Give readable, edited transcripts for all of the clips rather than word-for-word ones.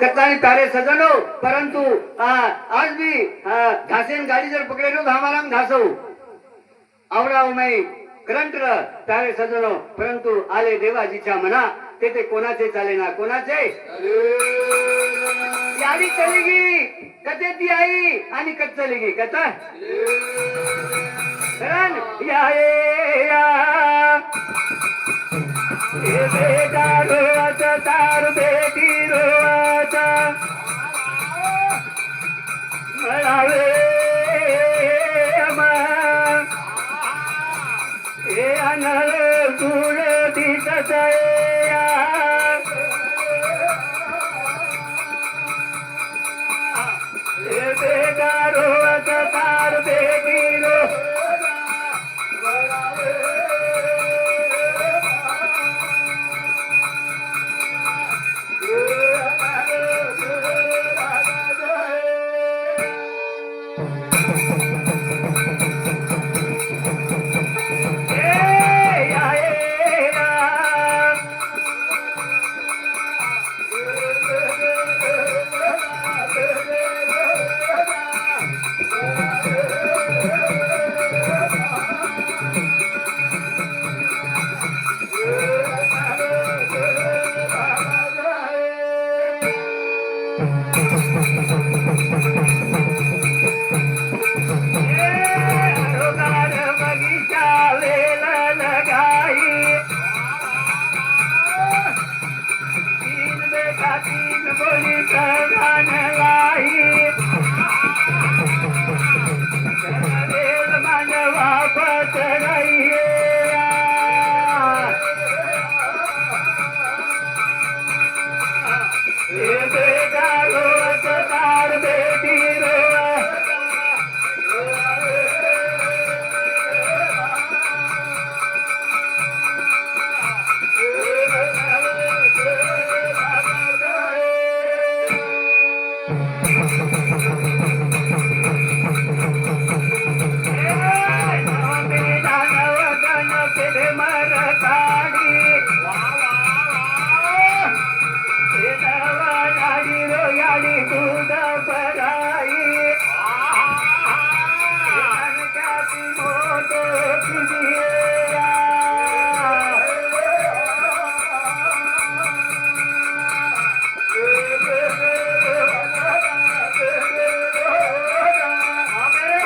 कत्तानी तारे सजनो परंतु आज भी घासेन गाड़ी जर पकड़े तो हमारा घासो आवडाव नाही करंट तारे सजनो परंतु आले देवाजीच्या मना ते कोणाचे चाले ना कोणाचे यादी चलेगी कते ती आई आणि कत चलेगी कथा करण या बेटा रोवाचा तार बेटी रोवाचा मळावे हे अनळ गुळ दिसत बेटा रोवाचा तार बेटी रो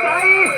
बाई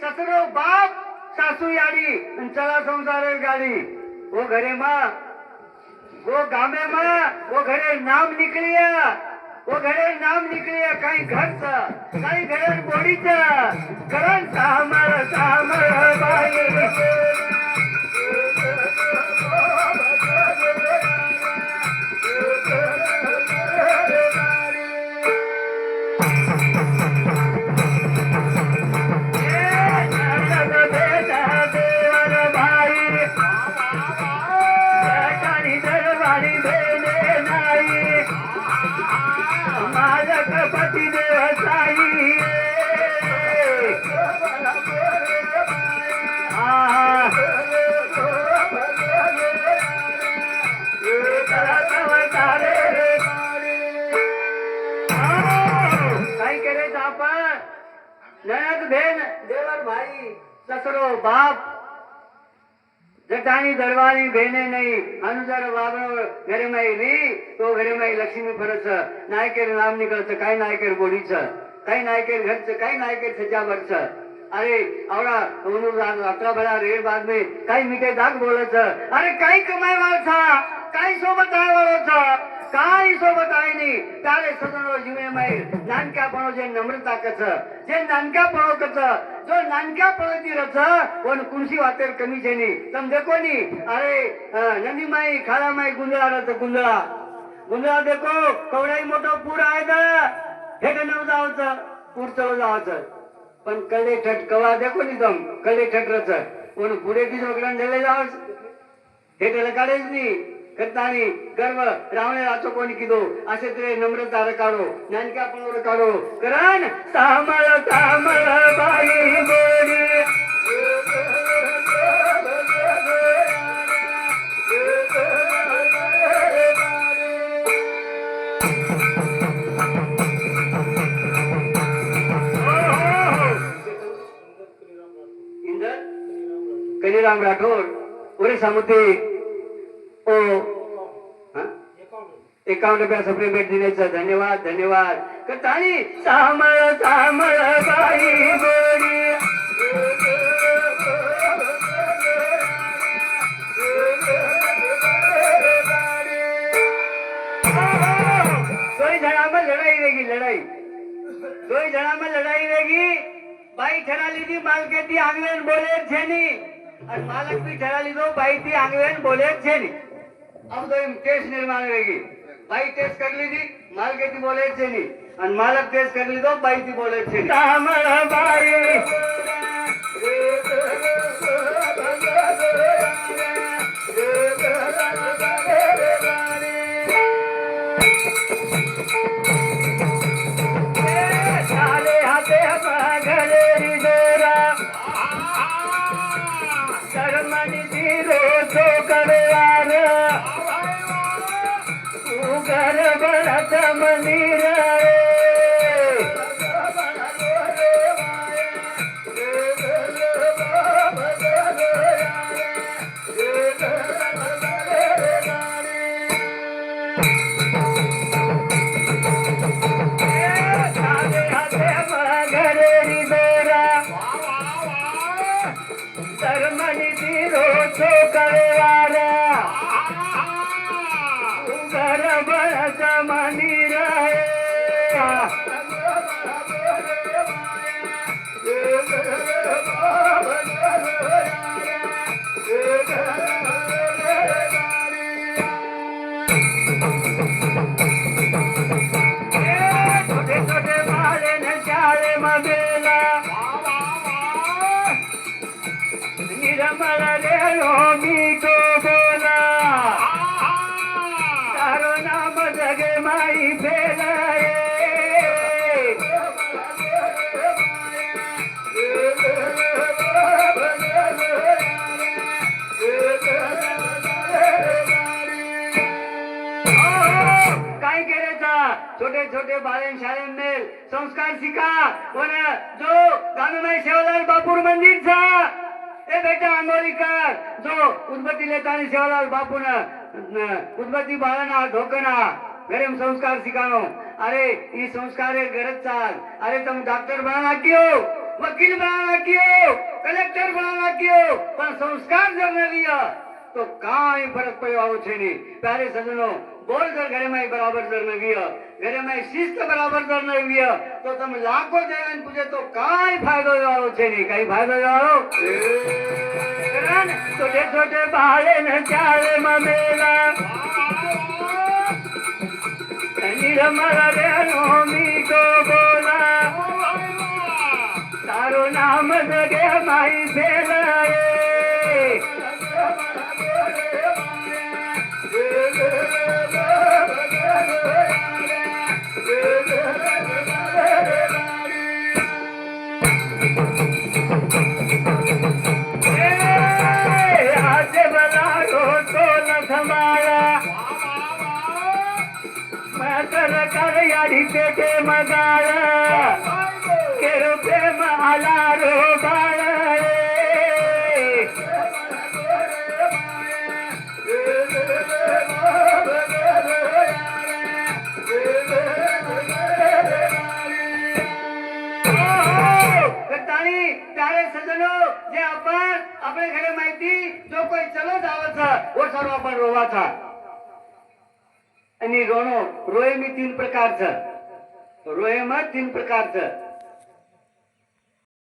ससरो बाप सासू याडी आणि चला संसार गाडी वो घरे माँ वो गामे माँ वो घरे नाम निकलिया वो घरे नाम निकलिया काही घरच काही घरे बोडीच करण सामर सामर बाई ननद बेन देवर भाई ससरो बाप जटानी दरबारी बेने नहीं अनुजर बाबनो घरे में री तो घरे में लक्ष्मी फरस नायकेर नाम निकलत काय नायकेर बोडीच काय नायकेर घरच काय नायकेर सजावटच अरे आवडा अकरा बड़ा रेड बाद में काही मीठे दाग बोलच अरे काही कमाय वाळा काही सोबत आहे वाळा काही सोबत आहे नाही तारे सदनो जीवे में नानकापणो जे नम्रताकच जे नानकापणोकच जो नानकापणोती रच कोण कुणसी वातेर कमी छे नी तम देखो नी अरे नदी माई खाला माई गुंजळा रच गुंजळा गुंजळा देखो कवडाई मोठो पूर आहे द हेड नव जावच पूर चलो जावच पण कले ठट कवा देखो नी तम कले ठट रच कोण पुढे ती जोगडन ढले जावच हेड काढेच नी करतानी गर्व रावणे राचो कोणी किदो असे ते नम्रता रकाडो नानकापण रकाडो करण सामळ सामळ बाई बोडी इंदर कलीराम राठोड ओरे सामुते ओ अकाउंट रुपया सप्रे भेट देण्याचं धन्यवाद धन्यवाद कथानी सामळ सामळ बाई बोडी लड़ाई रहेगी लड़ाई दो जना में लड़ाई रहेगी बाई ठरा लीधी मालके ती आंगवेन बोले छेनी और मालक भी ठरा लीधो बाई ती आंगवेन बोले छेनी अब तो टेस्ट निर्माण रहेगी बाई टेस्ट कर ली थी माल के थी बोले थे नहीं और मालक टेस्ट कर ली तो बाई थी बोले थे बाई साले हाथे घरे रिजोरा शर्मनी जीरो सो करवार घर बढ़त मंदिर शर्मनी जीरो सो करवारा घर बढ़त मंदिर छोटे छोटे बाले ने चाले मबेला निरमल रे मीठो बोला तारो नाम जगे माई फेलाए काय करायचा छोटे छोटे बालन शाळेत मेल संस्कार शिका पण जो गानुमाई सेवालाल बापूर मंदिर था ए बेटा आंगोली कर जो उद्बत्ती लेतानी सेवालाल बापू न उद्बत्ती बाळना ढोकना घरे संस्कार शिकानो अरे ई संस्कार गरज चाल अरे तुम डॉक्टर बना क्यों वकील बनाना कियो कलेक्टर बनाना कियो पण संस्कार जर न लिया तो काई फरक पड़े छे नहीं। प्यारे सजनो बोल कर घरे में बराबर जर न विया घरे में शिस्त बराबर जर न विया तो तुम लाखों जन पूछे तो काई फायदो वालो छे नहीं। कई फायदो वालो छोटे छोटे बाले न चाले ममेला निर्मल रेनो मीठो बोला तारो नाम जगे माई बेलाए आज बना तो न समाया कर यारी पेटे मगाया केरो प्रेम आला रो बाळा प्यारे सजनो जे आपण आपल्या घरे माहिती जो कोई चलो जावाचा वो सर्व आपण रोवाचा आणि रोनो रोय मी तीन प्रकारचं रोय मग तीन प्रकारचं